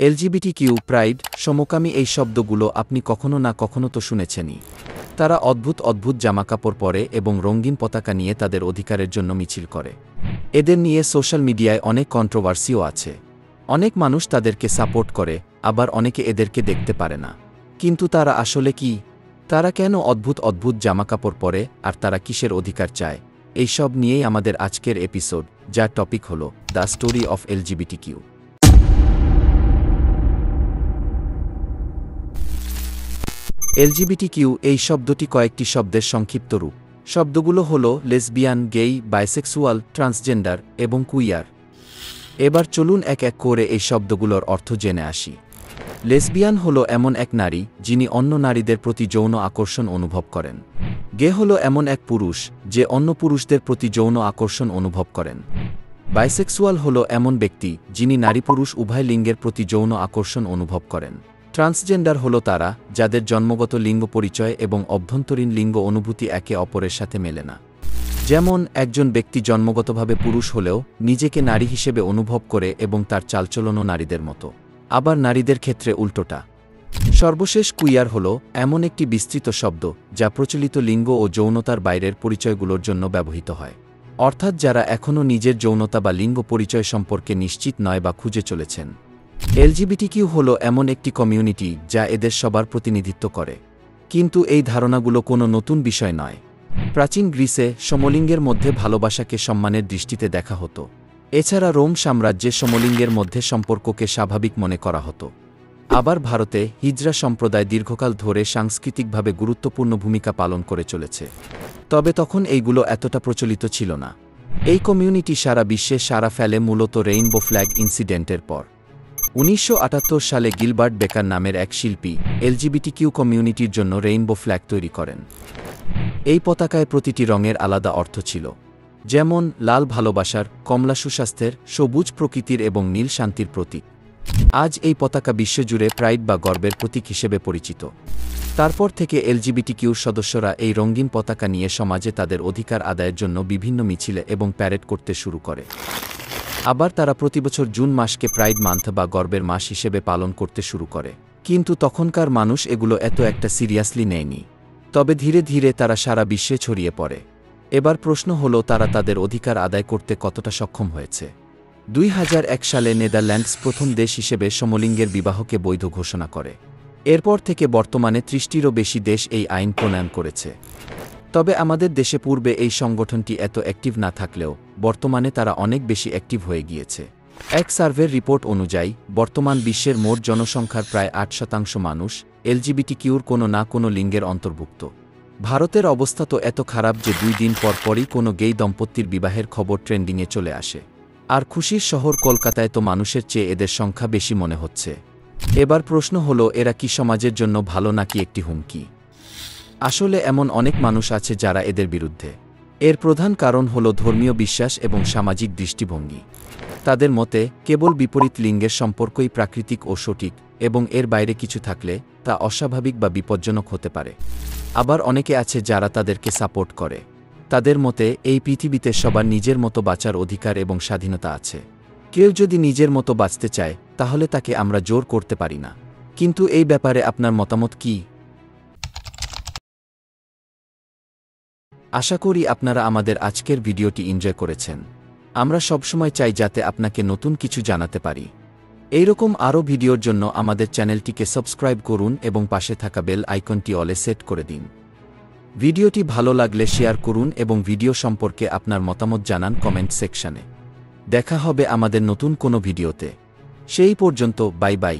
LGBTQ, pride, সমকামী এই শব্দগুলো আপনি কখনো না কখনো তো শুনেছেনই। তারা অদ্ভুত অদ্ভুত জামাকাপড় পরে এবং রঙিন পতাকা নিয়ে তাদের অধিকারের জন্য মিছিল করে। এদের নিয়ে সোশ্যাল মিডিয়ায় অনেক কন্ট্রোভার্সিও আছে। অনেক মানুষ তাদেরকে সাপোর্ট করে, আবার অনেকে এদেরকে দেখতে পারে না। কিন্তু তারা আসলে কি? তারা কেন অদ্ভুত অদ্ভুত জামাকাপড় পরে, আর তারা কিসের অধিকার চায়? এই সব নিয়েই আমাদের আজকের এপিসোড, যার টপিক হল the story of LGBTQ. LGBTQ এই শব্দটি কয়েকটি শব্দের সংক্ষিপ্ত রূপ। শব্দগুলো হল লেসবিয়ান, গেই, বাইসেক্সুয়াল, ট্রান্সজেন্ডার এবং কুইয়ার। এবার চলুন এক এক করে এই শব্দগুলোর অর্থ জেনে আসি। লেসবিয়ান হল এমন এক নারী যিনি অন্য নারীদের প্রতি যৌন আকর্ষণ অনুভব করেন। গে হল এমন এক পুরুষ যে অন্য পুরুষদের প্রতি যৌন আকর্ষণ অনুভব করেন। বাইসেক্সুয়াল হল এমন ব্যক্তি যিনি নারী পুরুষ উভয় লিঙ্গের প্রতি যৌন আকর্ষণ অনুভব করেন। ট্রান্সজেন্ডার হল তারা যাদের জন্মগত লিঙ্গ পরিচয় এবং অভ্যন্তরীণ লিঙ্গ অনুভূতি একে অপরের সাথে মেলে না। যেমন একজন ব্যক্তি জন্মগতভাবে পুরুষ হলেও নিজেকে নারী হিসেবে অনুভব করে এবং তার চালচলনও নারীদের মতো। আবার নারীদের ক্ষেত্রে উল্টোটা। সর্বশেষ কুইয়ার হল এমন একটি বিস্তৃত শব্দ যা প্রচলিত লিঙ্গ ও যৌনতার বাইরের পরিচয়গুলোর জন্য ব্যবহৃত হয়, অর্থাৎ যারা এখনও নিজের যৌনতা বা লিঙ্গ পরিচয় সম্পর্কে নিশ্চিত নয় বা খুঁজে চলেছেন। এলজিবিটিকিউ হল এমন একটি কমিউনিটি যা এদের সবার প্রতিনিধিত্ব করে। কিন্তু এই ধারণাগুলো কোনো নতুন বিষয় নয়। প্রাচীন গ্রিসে সমলিঙ্গের মধ্যে ভালোবাসাকে সম্মানের দৃষ্টিতে দেখা হতো। এছাড়া রোম সাম্রাজ্যে সমলিঙ্গের মধ্যে সম্পর্ককে স্বাভাবিক মনে করা হতো। আবার ভারতে হিজড়া সম্প্রদায় দীর্ঘকাল ধরে সাংস্কৃতিকভাবে গুরুত্বপূর্ণ ভূমিকা পালন করে চলেছে। তবে তখন এইগুলো এতটা প্রচলিত ছিল না। এই কমিউনিটি সারা বিশ্বে সাড়া ফেলে মূলত রেইনবো ফ্ল্যাগ ইনসিডেন্টের পর। 1978 সালে গিলবার্ট বেকার নামের এক শিল্পী এলজিবিটিকিউ কমিউনিটির জন্য রেইনবো ফ্ল্যাগ তৈরি করেন। এই পতাকায় প্রতিটি রঙের আলাদা অর্থ ছিল, যেমন লাল ভালোবাসার, কমলা সুস্বাস্থ্যের, সবুজ প্রকৃতির এবং নীল শান্তির প্রতীক। আজ এই পতাকা বিশ্বজুড়ে প্রাইড বা গর্বের প্রতীক হিসেবে পরিচিত। তারপর থেকে এলজিবিটিকিউর সদস্যরা এই রঙিন পতাকা নিয়ে সমাজে তাদের অধিকার আদায়ের জন্য বিভিন্ন মিছিলে এবং প্যারেড করতে শুরু করে। আবার তারা প্রতিবছর জুন মাসকে প্রাইড মান্থ বা গর্বের মাস হিসেবে পালন করতে শুরু করে। কিন্তু তখনকার মানুষ এগুলো এত একটা সিরিয়াসলি নেয়নি। তবে ধীরে ধীরে তারা সারা বিশ্বে ছড়িয়ে পড়ে। এবার প্রশ্ন হল, তারা তাদের অধিকার আদায় করতে কতটা সক্ষম হয়েছে। 2001 সালে নেদারল্যান্ডস প্রথম দেশ হিসেবে সমলিঙ্গের বিবাহকে বৈধ ঘোষণা করে। এরপর থেকে বর্তমানে 30টিরও বেশি দেশ এই আইন প্রণয়ন করেছে। তবে আমাদের দেশে পূর্বে এই সংগঠনটি এত অ্যাক্টিভ না থাকলেও বর্তমানে তারা অনেক বেশি অ্যাক্টিভ হয়ে গিয়েছে। এক সার্ভের রিপোর্ট অনুযায়ী বর্তমান বিশ্বের মোট জনসংখ্যার প্রায় 8% মানুষ এলজিবিটিকিউর কোনো না কোনো লিঙ্গের অন্তর্ভুক্ত। ভারতের অবস্থা তো এত খারাপ যে 2 দিন পর পরই কোনো গেই দম্পতির বিবাহের খবর ট্রেন্ডিংয়ে চলে আসে। আর খুশির শহর কলকাতায় তো মানুষের চেয়ে এদের সংখ্যা বেশি মনে হচ্ছে। এবার প্রশ্ন হল, এরা কি সমাজের জন্য ভালো নাকি একটি হুমকি? আসলে এমন অনেক মানুষ আছে যারা এদের বিরুদ্ধে। এর প্রধান কারণ হল ধর্মীয় বিশ্বাস এবং সামাজিক দৃষ্টিভঙ্গি। তাদের মতে কেবল বিপরীত লিঙ্গের সম্পর্কই প্রাকৃতিক ও সঠিক, এবং এর বাইরে কিছু থাকলে তা অস্বাভাবিক বা বিপজ্জনক হতে পারে। আবার অনেকে আছে যারা তাদেরকে সাপোর্ট করে। তাদের মতে এই পৃথিবীতে সবার নিজের মতো বাঁচার অধিকার এবং স্বাধীনতা আছে। কেউ যদি নিজের মতো বাঁচতে চায় তাহলে তাকে আমরা জোর করতে পারি না। কিন্তু এই ব্যাপারে আপনার মতামত কি? আশা করি আপনারা আমাদের আজকের ভিডিওটি এনজয় করেছেন। আমরা সবসময় চাই যাতে আপনাকে নতুন কিছু জানাতে পারি। এইরকম আরও ভিডিওর জন্য আমাদের চ্যানেলটিকে সাবস্ক্রাইব করুন এবং পাশে থাকা বেল আইকনটি অলে সেট করে দিন। ভিডিওটি ভালো লাগলে শেয়ার করুন এবং ভিডিও সম্পর্কে আপনার মতামত জানান কমেন্ট সেকশনে। দেখা হবে আমাদের নতুন কোনো ভিডিওতে। সেই পর্যন্ত বাই বাই।